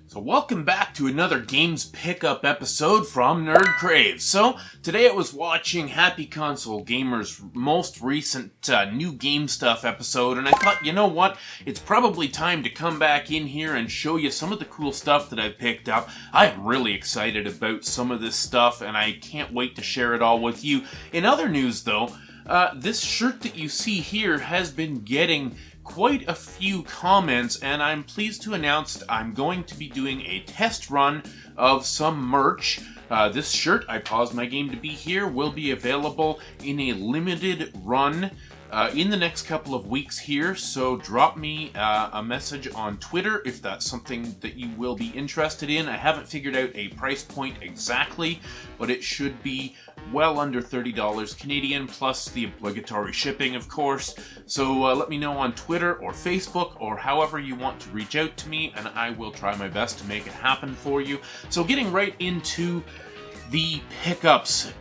So welcome back to another Games Pickup episode from NerdCrave. So today I was watching Happy Console Gamer's most recent new game stuff episode, and I thought, you know what, it's probably time to come back in here and show you some of the cool stuff that I've picked up. I am really excited about some of this stuff, and I can't wait to share it all with you. In other news though, this shirt that you see here has been getting quite a few comments, and I'm pleased to announce I'm going to be doing a test run of some merch. This shirt, I paused my game to be here, will be available in a limited run in the next couple of weeks here, so drop me a message on Twitter if that's something that you will be interested in. I haven't figured out a price point exactly, but it should be well under $30 Canadian, plus the obligatory shipping, of course. So let me know on Twitter or Facebook or however you want to reach out to me, and I will try my best to make it happen for you. So getting right into the pickups.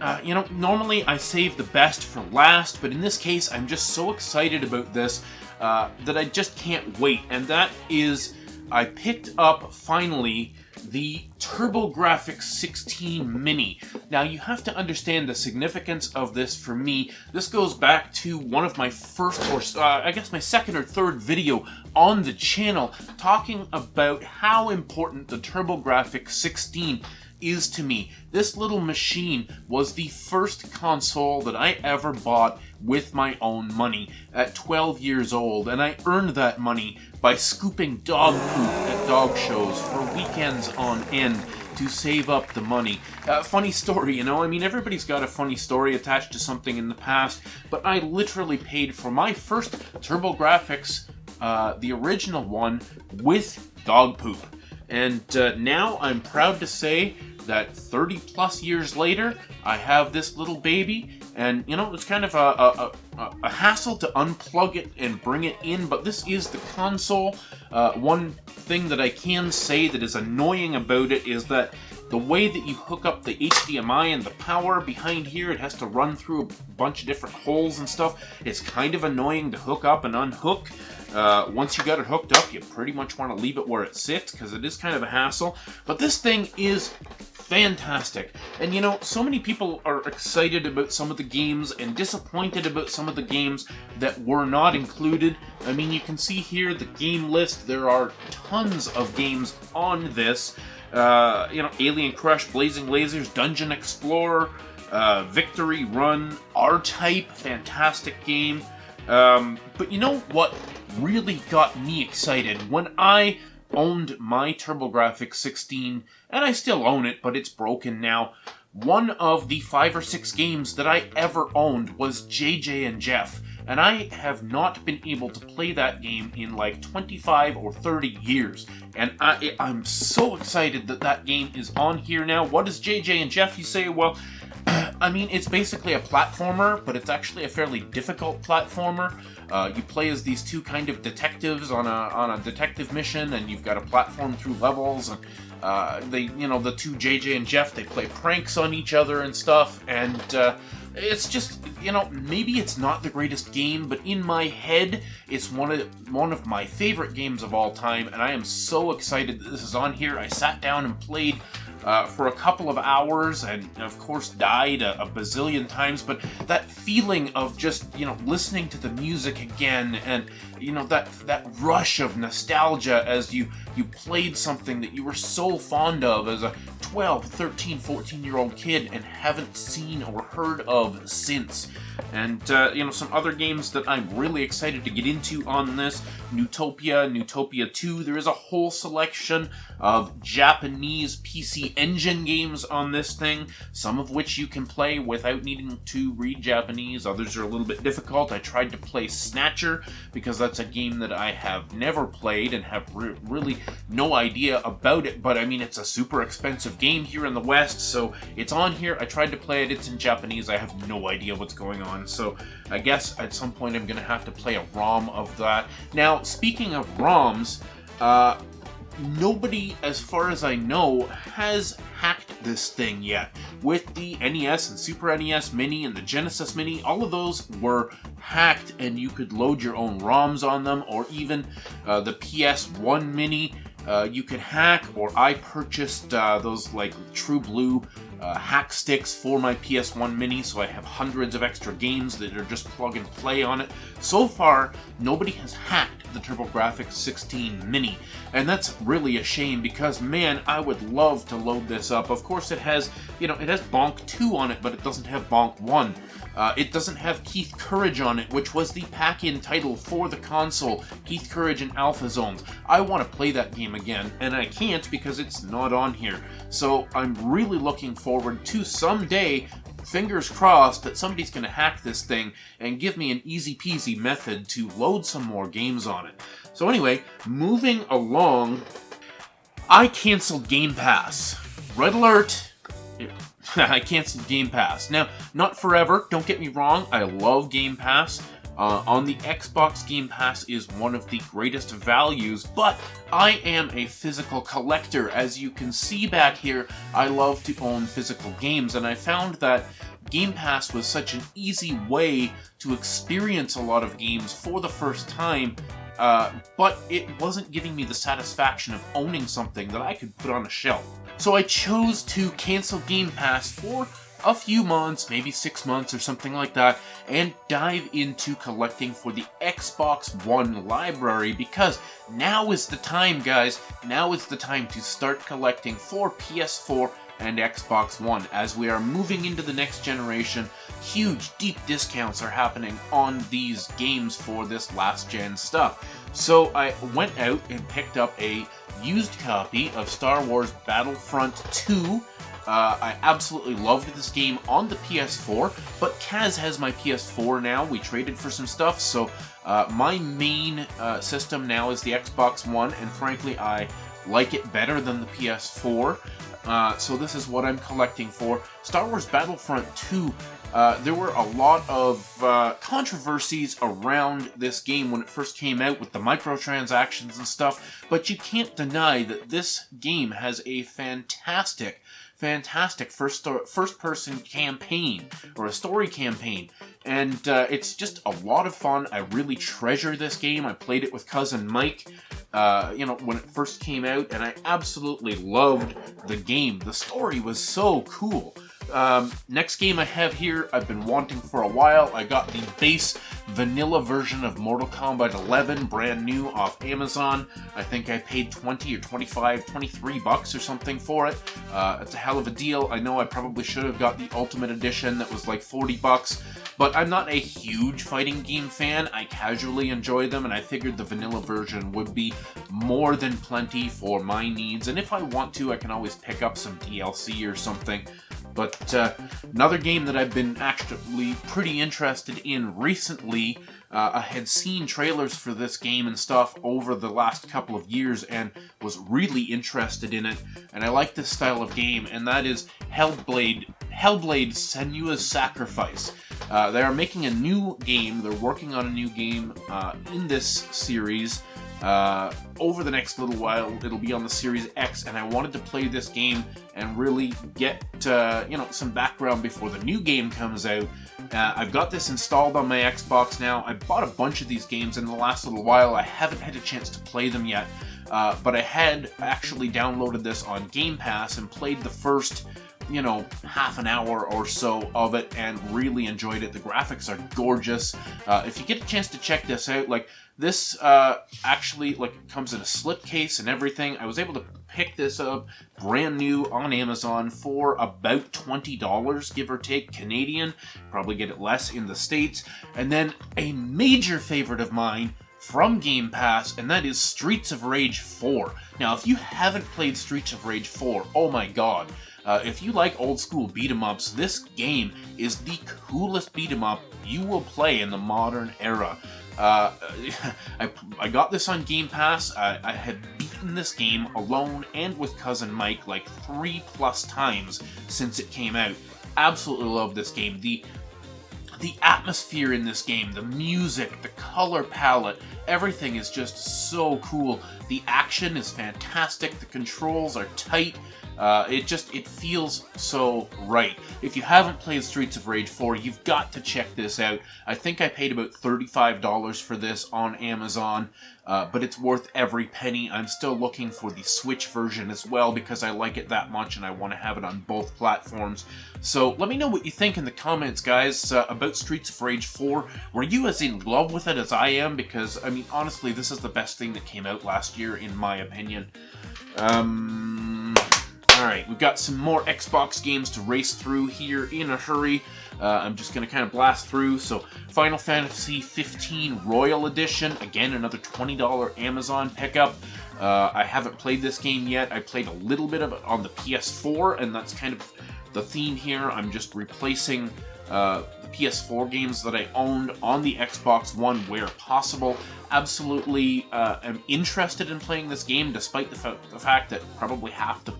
Normally I save the best for last, but in this case I'm just so excited about this that I just can't wait. And that is, I picked up finally the TurboGrafx 16 Mini. Now you have to understand the significance of this for me. This goes back to one of my first, or I guess my second or third video on the channel, talking about how important the TurboGrafx 16 is to me. This little machine was the first console that I ever bought with my own money at 12 years old, and I earned that money by scooping dog poop at dog shows for weekends on end to save up the money. Funny story, everybody's got a funny story attached to something in the past, but I literally paid for my first TurboGrafx, the original one, with dog poop. And now I'm proud to say that 30 plus years later, I have this little baby, and it's kind of a hassle to unplug it and bring it in, but this is the console. One thing that I can say that is annoying about it is that the way that you hook up the HDMI and the power behind here, it has to run through a bunch of different holes and stuff. It's kind of annoying to hook up and unhook. Once you got it hooked up, you pretty much want to leave it where it sits because it is kind of a hassle. But this thing is fantastic. And so many people are excited about some of the games and disappointed about some of the games that were not included. You can see here the game list. There are tons of games on this. Alien Crush, Blazing Lasers, Dungeon Explorer, Victory Run, R-Type, fantastic game. But you know what really got me excited? When I owned my TurboGrafx 16, and I still own it, but it's broken now, one of the 5 or 6 games that I ever owned was JJ and Jeff. And I have not been able to play that game in like 25 or 30 years. And I'm so excited that that game is on here now. What is JJ and Jeff, you say? Well, it's basically a platformer, but it's actually a fairly difficult platformer. You play as these two kind of detectives on a detective mission, and you've got to platform through levels, and the two JJ and Jeff, they play pranks on each other and stuff, and it's just, maybe it's not the greatest game, but in my head, it's one of my favorite games of all time, and I am so excited that this is on here. I sat down and played for a couple of hours, and of course died a bazillion times, but that feeling of just, listening to the music again, and, that rush of nostalgia as you played something that you were so fond of as a 12, 13, 14-year-old kid and haven't seen or heard of since. And, some other games that I'm really excited to get into on this: Newtopia 2. There is a whole selection of Japanese PC Engine games on this thing, some of which you can play without needing to read Japanese. Others are a little bit difficult. I tried to play Snatcher because that's a game that I have never played and have really no idea about it, but it's a super expensive game here in the West, so it's on here. I tried to play it. It's in Japanese. I have no idea what's going on, so I guess at some point I'm going to have to play a ROM of that. Now, speaking of ROMs, nobody, as far as I know, has hacked this thing yet. With the NES and Super NES Mini and the Genesis Mini, all of those were hacked, and you could load your own ROMs on them, or even the PS1 Mini you can hack, or I purchased those like True Blue hack sticks for my PS1 Mini, so I have hundreds of extra games that are just plug and play on it. So far, nobody has hacked the TurboGrafx 16 Mini, and that's really a shame because, man, I would love to load this up. Of course, it has, it has Bonk 2 on it, but it doesn't have Bonk 1. It doesn't have Keith Courage on it, which was the pack-in title for the console, Keith Courage and Alpha Zones. I want to play that game again, and I can't because it's not on here. So I'm really looking forward to someday, fingers crossed, that somebody's going to hack this thing and give me an easy-peasy method to load some more games on it. So anyway, moving along, I canceled Game Pass. Red alert! I canceled Game Pass. Now, not forever, don't get me wrong, I love Game Pass. On the Xbox, Game Pass is one of the greatest values, but I am a physical collector. As you can see back here, I love to own physical games, and I found that Game Pass was such an easy way to experience a lot of games for the first time, but it wasn't giving me the satisfaction of owning something that I could put on a shelf. So I chose to cancel Game Pass for a few months, maybe 6 months or something like that, and dive into collecting for the Xbox One library, because now is the time, guys. Now is the time to start collecting for PS4 and Xbox One. As we are moving into the next generation, huge, deep discounts are happening on these games for this last-gen stuff. So I went out and picked up a used copy of Star Wars Battlefront 2. I absolutely loved this game on the PS4, but Kaz has my PS4 now. We traded for some stuff, so my main system now is the Xbox One, and frankly, I like it better than the PS4. So this is what I'm collecting for. Star Wars Battlefront 2, there were a lot of controversies around this game when it first came out with the microtransactions and stuff, but you can't deny that this game has a fantastic first-person campaign, or a story campaign, and it's just a lot of fun. I really treasure this game. I played it with cousin Mike, when it first came out, and I absolutely loved the game. The story was so cool. Next game I have here, I've been wanting for a while. I got the base vanilla version of Mortal Kombat 11, brand new, off Amazon. I think I paid 20 or 25, 23 bucks or something for it. It's a hell of a deal. I know I probably should have got the Ultimate Edition that was like 40 bucks, but I'm not a huge fighting game fan. I casually enjoy them, and I figured the vanilla version would be more than plenty for my needs, and if I want to, I can always pick up some DLC or something. But another game that I've been actually pretty interested in recently, I had seen trailers for this game and stuff over the last couple of years and was really interested in it, and I like this style of game, and that is Hellblade Senua's Sacrifice. They are making a new game. They're working on a new game in this series. Over the next little while, it'll be on the Series X, and I wanted to play this game and really get, some background before the new game comes out. I've got this installed on my Xbox now. I bought a bunch of these games in the last little while. I haven't had a chance to play them yet, but I had actually downloaded this on Game Pass and played the first half an hour or so of it and really enjoyed it. The graphics are gorgeous. If you get a chance to check this out, this actually comes in a slipcase and everything. I was able to pick this up brand new on Amazon for about $20, give or take, Canadian. Probably get it less in the States. And then a major favorite of mine from Game Pass, and that is Streets of Rage 4. Now, if you haven't played Streets of Rage 4, oh my god. If you like old school beat-em-ups, this game is the coolest beat-em-up you will play in the modern era. I got this on Game Pass. I had beaten this game alone and with cousin Mike 3+ times since it came out. Absolutely love this game. The atmosphere in this game, the music, the color palette, everything is just so cool. The action is fantastic. The controls are tight. It feels so right. If you haven't played Streets of Rage 4, you've got to check this out. I think I paid about $35 for this on Amazon, but it's worth every penny. I'm still looking for the Switch version as well because I like it that much and I want to have it on both platforms. So let me know what you think in the comments, guys, about Streets of Rage 4. Were you as in love with it as I am? Because, I mean, honestly, this is the best thing that came out last year, in my opinion. Alright, we've got some more Xbox games to race through here in a hurry. I'm just going to kind of blast through. So, Final Fantasy 15 Royal Edition. Again, another $20 Amazon pickup. I haven't played this game yet. I played a little bit of it on the PS4, and that's kind of the theme here. I'm just replacing the PS4 games that I owned on the Xbox One where possible. Absolutely am interested in playing this game, despite the fact that probably half the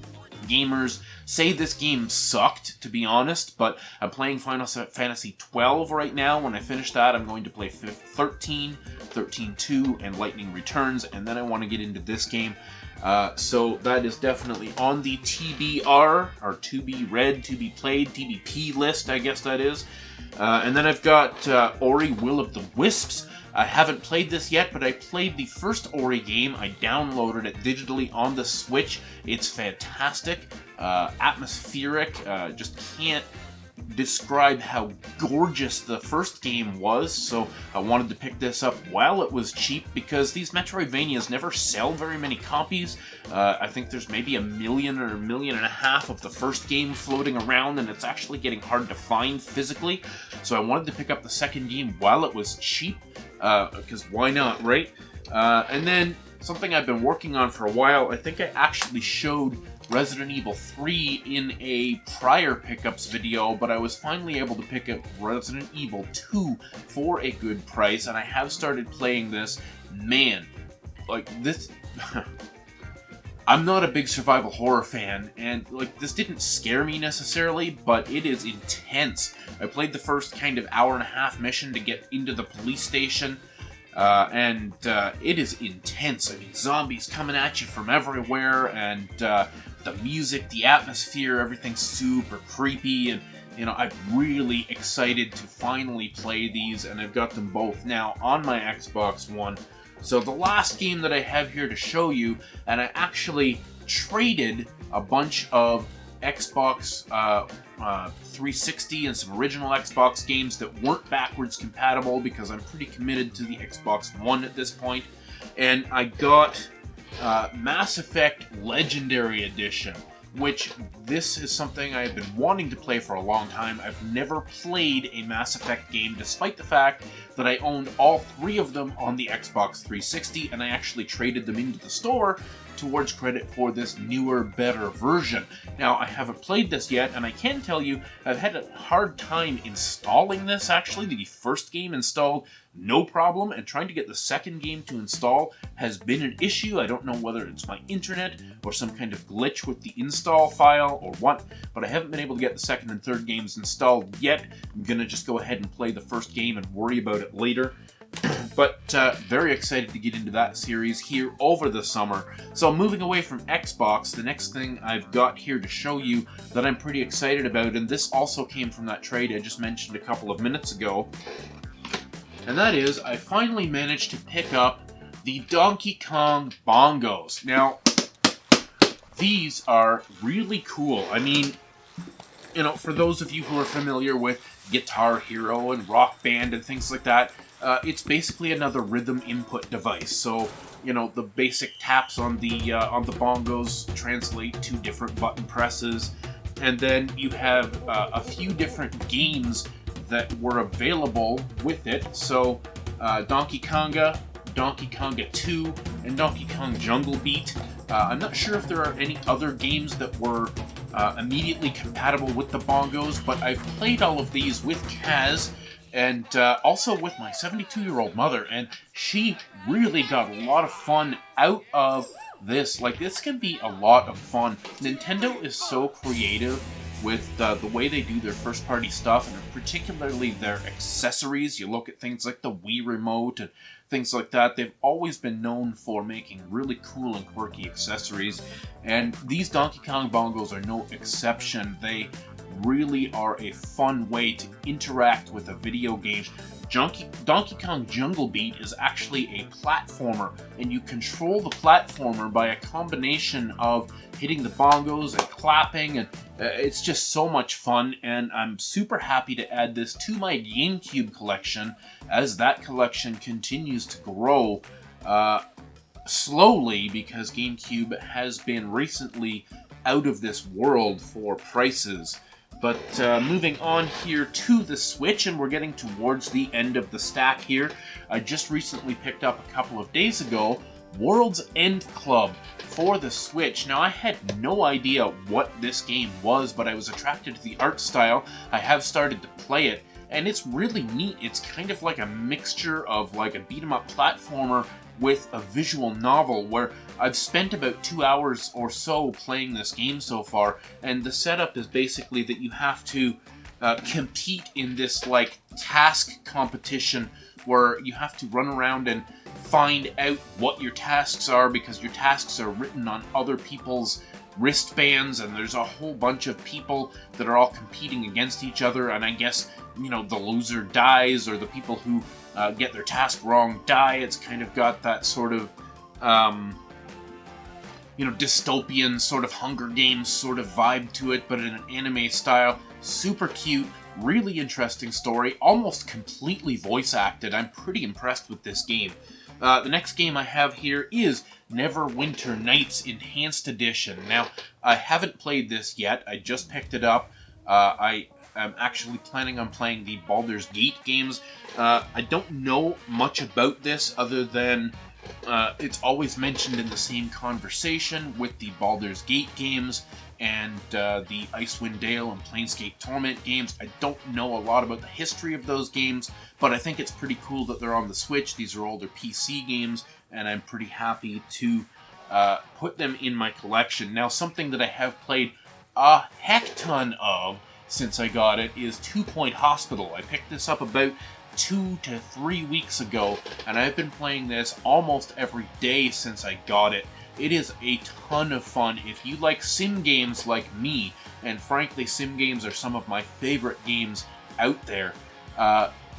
gamers say this game sucked, to be honest, but I'm playing Final Fantasy 12 right now. When I finish that, I'm going to play 13, 13-2, and Lightning Returns, and then I want to get into this game. So that is definitely on the TBR, or to be read, to be played, TBP list, I guess that is. And then I've got Ori Will of the Wisps. I haven't played this yet, but I played the first Ori game. I downloaded it digitally on the Switch. It's fantastic, atmospheric, just can't describe how gorgeous the first game was, so I wanted to pick this up while it was cheap, because these Metroidvanias never sell very many copies. I think there's maybe 1 million or 1.5 million of the first game floating around, and it's actually getting hard to find physically, so I wanted to pick up the second game while it was cheap, because why not, right? And then something I've been working on for a while, I think I actually showed Resident Evil 3 in a prior pickups video, but I was finally able to pick up Resident Evil 2 for a good price, and I have started playing this. Man, like this... I'm not a big survival horror fan, and like this didn't scare me necessarily, but it is intense. I played the first kind of hour-and-a-half mission to get into the police station, and it is intense. I mean, zombies coming at you from everywhere, and the music, the atmosphere, everything's super creepy, and you know, I'm really excited to finally play these, and I've got them both now on my Xbox One. So the last game that I have here to show you, and I actually traded a bunch of Xbox 360 and some original Xbox games that weren't backwards compatible, because I'm pretty committed to the Xbox One at this point, and I got Mass Effect Legendary Edition, which this is something I've been wanting to play for a long time. I've never played a Mass Effect game, despite the fact that I owned all 3 of them on the Xbox 360, and I actually traded them into the store towards credit for this newer, better version. Now, I haven't played this yet, and I can tell you I've had a hard time installing this, actually. The first game installed no problem, and trying to get the second game to install has been an issue. I don't know whether it's my internet or some kind of glitch with the install file or what, but I haven't been able to get the second and third games installed yet. I'm gonna just go ahead and play the first game and worry about it later. But very excited to get into that series here over the summer. So moving away from Xbox, the next thing I've got here to show you that I'm pretty excited about, and this also came from that trade I just mentioned a couple of minutes ago, and that is I finally managed to pick up the Donkey Kong bongos. Now, these are really cool. I mean, you know, for those of you who are familiar with Guitar Hero and Rock Band and things like that, it's basically another rhythm input device. So, you know, the basic taps on the bongos translate to different button presses, and then you have a few different games that were available with it. So, Donkey Konga, Donkey Konga 2, and Donkey Kong Jungle Beat. I'm not sure if there are any other games that were immediately compatible with the bongos, but I've played all of these with Kaz, and also with my 72-year-old mother, and she really got a lot of fun out of this. Like, this can be a lot of fun. Nintendo is so creative with the way they do their first-party stuff, and particularly their accessories. You look at things like the Wii Remote and things like that. They've always been known for making really cool and quirky accessories, and these Donkey Kong bongos are no exception. They really are a fun way to interact with a video game. Donkey Kong Jungle Beat is actually a platformer, and you control the platformer by a combination of hitting the bongos and clapping, and it's just so much fun, and I'm super happy to add this to my GameCube collection as that collection continues to grow slowly, because GameCube has been recently out of this world for prices. But moving on here to the Switch, and we're getting towards the end of the stack here. I just recently picked up a couple of days ago World's End Club for the Switch. Now, I had no idea what this game was, but I was attracted to the art style. I have started to play it, and it's really neat. It's kind of like a mixture of like a beat-em-up platformer with a visual novel, where I've spent about 2 hours or so playing this game so far, and the setup is basically that you have to compete in this like task competition where you have to run around and find out what your tasks are, because your tasks are written on other people's wristbands, and there's a whole bunch of people that are all competing against each other, and I guess, you know, the loser dies, or the people who get their task wrong die. It's kind of got that sort of, dystopian sort of Hunger Games sort of vibe to it, but in an anime style. Super cute, really interesting story, almost completely voice acted. I'm pretty impressed with this game. The next game I have here is Neverwinter Nights Enhanced Edition. Now, I haven't played this yet. I just picked it up. I am actually planning on playing the Baldur's Gate games. I don't know much about this other than it's always mentioned in the same conversation with the Baldur's Gate games and the Icewind Dale and Planescape Torment games. I don't know a lot about the history of those games, but I think it's pretty cool that they're on the Switch. These are older PC games, and I'm pretty happy to put them in my collection. Now, something that I have played a heck ton of since I got it is 2 Point Hospital. I picked this up about 2 to 3 weeks ago, and I've been playing this almost every day since I got it. It is a ton of fun. If you like sim games like me, and frankly, sim games are some of my favorite games out there,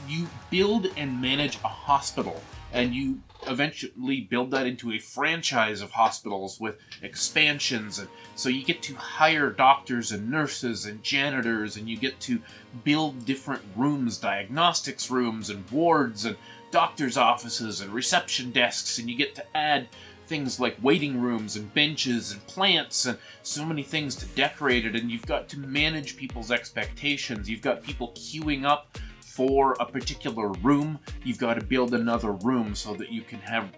you build and manage a hospital, and you eventually build that into a franchise of hospitals with expansions, and so you get to hire doctors and nurses and janitors, and you get to build different rooms, diagnostics rooms and wards and doctors' offices and reception desks, and you get to add things like waiting rooms and benches and plants and so many things to decorate it, and you've got to manage people's expectations. You've got people queuing up for a particular room. You've got to build another room so that you can have,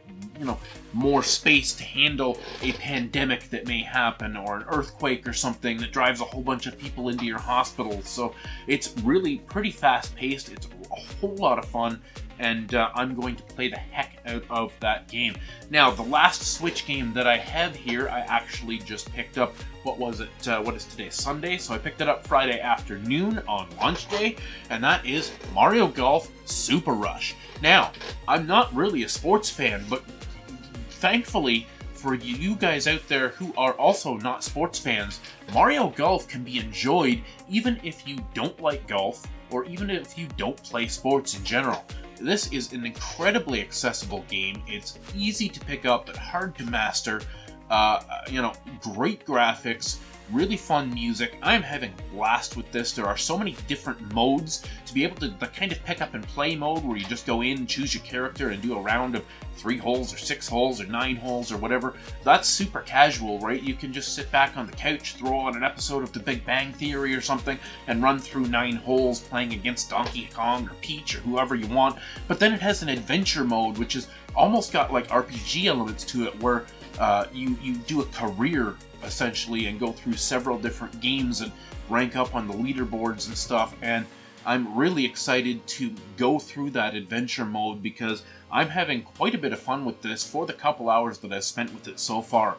more space to handle a pandemic that may happen, or an earthquake or something that drives a whole bunch of people into your hospital. So it's really pretty fast-paced. It's a whole lot of fun, and I'm going to play the heck out of that game. Now, the last Switch game that I have here, I actually just picked up, what is today, Sunday? So I picked it up Friday afternoon on launch day, and that is Mario Golf Super Rush. Now, I'm not really a sports fan, but thankfully for you guys out there who are also not sports fans, Mario Golf can be enjoyed even if you don't like golf, or even if you don't play sports in general. This is an incredibly accessible game. It's easy to pick up but hard to master. Great graphics, really fun music. I'm having a blast with this. There are so many different modes to be able to, the kind of pick up and play mode where you just go in, choose your character, and do a round of 3 holes or 6 holes or 9 holes or whatever. That's super casual, right? You can just sit back on the couch, throw on an episode of The Big Bang Theory or something, and run through 9 holes playing against Donkey Kong or Peach or whoever you want. But then it has an adventure mode, which is almost got like RPG elements to it, where you do a career essentially and go through several different games and rank up on the leaderboards and stuff, and I'm really excited to go through that adventure mode because I'm having quite a bit of fun with this for the couple hours that I've spent with it so far.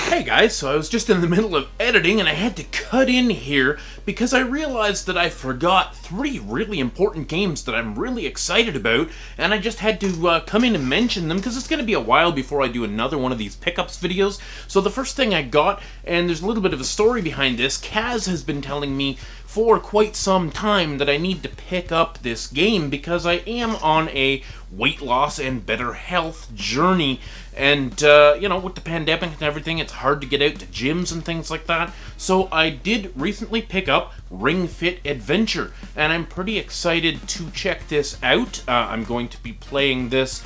Hey guys! guys, so I was just in the middle of editing and I had to cut in here because I realized that I forgot 3 really important games that I'm really excited about, and I just had to come in and mention them because it's going to be a while before I do another one of these pickups videos. So the first thing I got, and there's a little bit of a story behind this, Kaz has been telling me for quite some time that I need to pick up this game because I am on a weight loss and better health journey, and you know, with the pandemic and everything, it's hard to get out to gyms and things like that. So I did recently pick up Ring Fit Adventure, and I'm pretty excited to check this out. I'm going to be playing this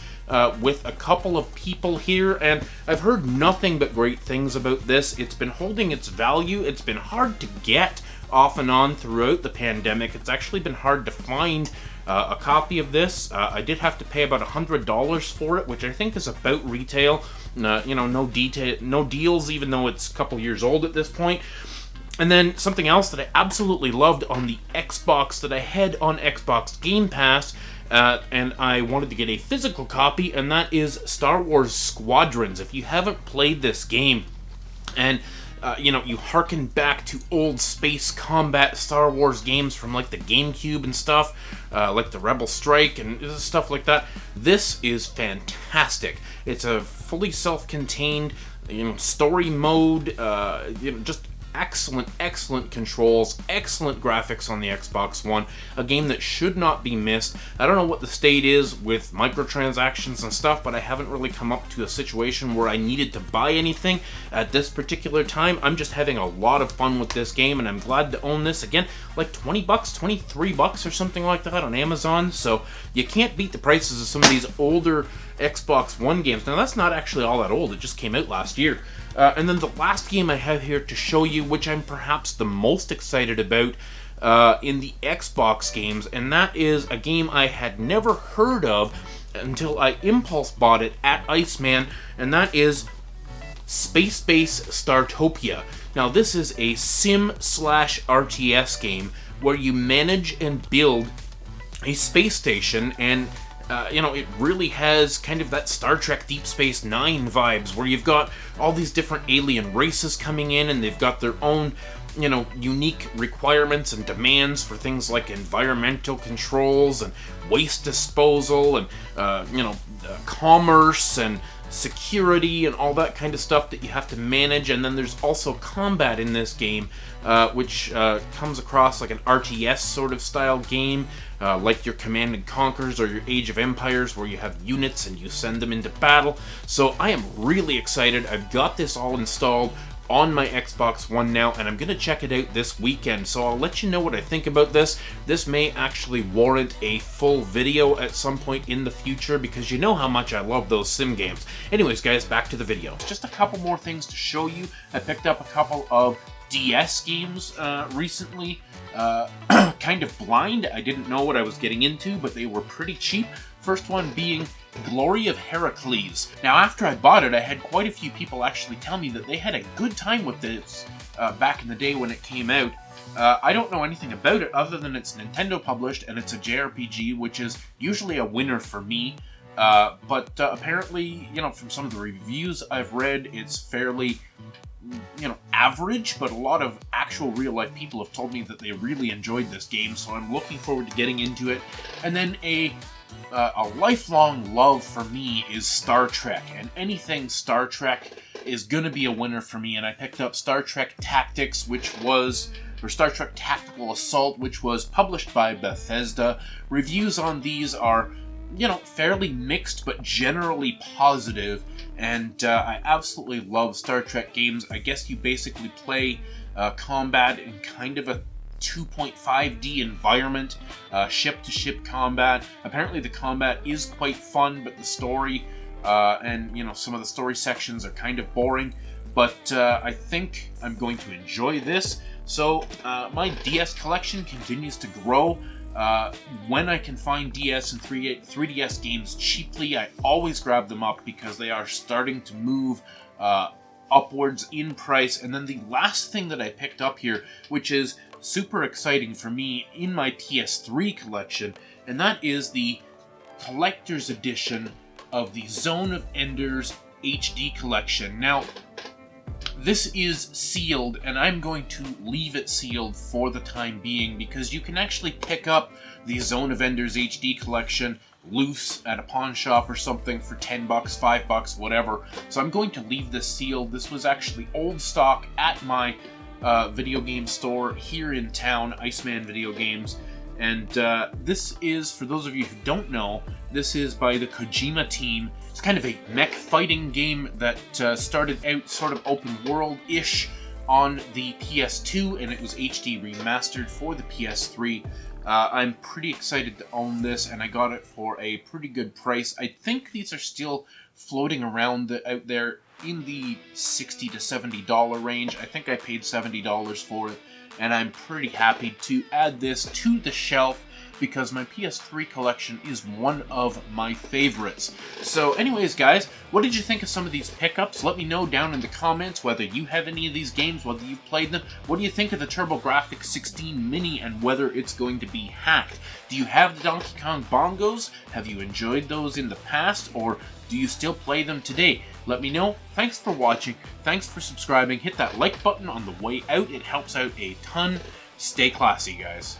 with a couple of people here, and I've heard nothing but great things about this. It's been holding its value. It's been hard to get off and on throughout the pandemic. It's actually been hard to find a copy of this. I did have to pay about $100 for it, which I think is about retail. You know, no deals, even though it's a couple years old at this point. And then something else that I absolutely loved on the Xbox that I had on Xbox Game Pass, and I wanted to get a physical copy, and that is Star Wars Squadrons. If you haven't played this game, and you know, you harken back to old space combat Star Wars games from like the GameCube and stuff, like the Rebel Strike and stuff like that. This is fantastic. It's a fully self-contained, you know, story mode, you know, just excellent controls, excellent graphics on the Xbox One, a game that should not be missed. I don't know what the state is with microtransactions and stuff, but I haven't really come up to a situation where I needed to buy anything at this particular time. I'm just having a lot of fun with this game, and I'm glad to own this. Again, like 20 bucks, 23 bucks or something like that on Amazon, so you can't beat the prices of some of these older Xbox One games. Now, that's not actually all that old. It just came out last year. And then the last game I have here to show you, which I'm perhaps the most excited about in the Xbox games, and that is a game I had never heard of until I impulse bought it at Iceman, and that is Space Base Startopia. Now, this is a sim/RTS game where you manage and build a space station, and you know, it really has kind of that Star Trek Deep Space Nine vibes, where you've got all these different alien races coming in, and they've got their own, you know, unique requirements and demands for things like environmental controls and waste disposal and, you know, commerce and security and all that kind of stuff that you have to manage. And then there's also combat in this game, which comes across like an RTS sort of style game, like your Command and Conquers or your Age of Empires, where you have units and you send them into battle. So I am really excited. I've got this all installed on my Xbox One now, and I'm going to check it out this weekend, so I'll let you know what I think about this. This may actually warrant a full video at some point in the future, because you know how much I love those sim games. Anyways, guys, back to the video. Just a couple more things to show you. I picked up a couple of DS games recently, kind of blind. I didn't know what I was getting into, but they were pretty cheap. First one being Glory of Heracles. Now, after I bought it, I had quite a few people actually tell me that they had a good time with this back in the day when it came out. I don't know anything about it other than it's Nintendo published and it's a JRPG, which is usually a winner for me. But apparently, you know, from some of the reviews I've read, it's fairly, you know, average, but a lot of actual real-life people have told me that they really enjoyed this game, so I'm looking forward to getting into it. And then a lifelong love for me is Star Trek, and anything Star Trek is gonna be a winner for me, and I picked up Star Trek Tactics, or Star Trek Tactical Assault, which was published by Bethesda. Reviews on these are, you know, fairly mixed, but generally positive, and I absolutely love Star Trek games. I guess you basically play combat in kind of a 2.5D environment, ship-to-ship combat. Apparently the combat is quite fun, but the story and, you know, some of the story sections are kind of boring, but I think I'm going to enjoy this. So my DS collection continues to grow. When I can find DS and 3DS games cheaply, I always grab them up because they are starting to move upwards in price. And then the last thing that I picked up here, which is super exciting for me in my PS3 collection, and that is the collector's edition of the Zone of Enders HD collection. Now, this is sealed, and I'm going to leave it sealed for the time being because you can actually pick up the Zone of Enders HD collection loose at a pawn shop or something for 10 bucks, 5 bucks, whatever. So I'm going to leave this sealed. This was actually old stock at my video game store here in town, Iceman Video Games. And this is, for those of you who don't know, this is by the Kojima team. It's kind of a mech fighting game that started out sort of open world-ish on the PS2, and it was HD remastered for the PS3. I'm pretty excited to own this, and I got it for a pretty good price. I think these are still floating around out there in the $60 to $70 range. I think I paid $70 for it, and I'm pretty happy to add this to the shelf because my PS3 collection is one of my favorites. So anyways, guys, what did you think of some of these pickups? Let me know down in the comments whether you have any of these games, whether you've played them. What do you think of the TurboGrafx 16 Mini and whether it's going to be hacked? Do you have the Donkey Kong bongos? Have you enjoyed those in the past, or do you still play them today? Let me know. Thanks for watching. Thanks for subscribing. Hit that like button on the way out. It helps out a ton. Stay classy, guys.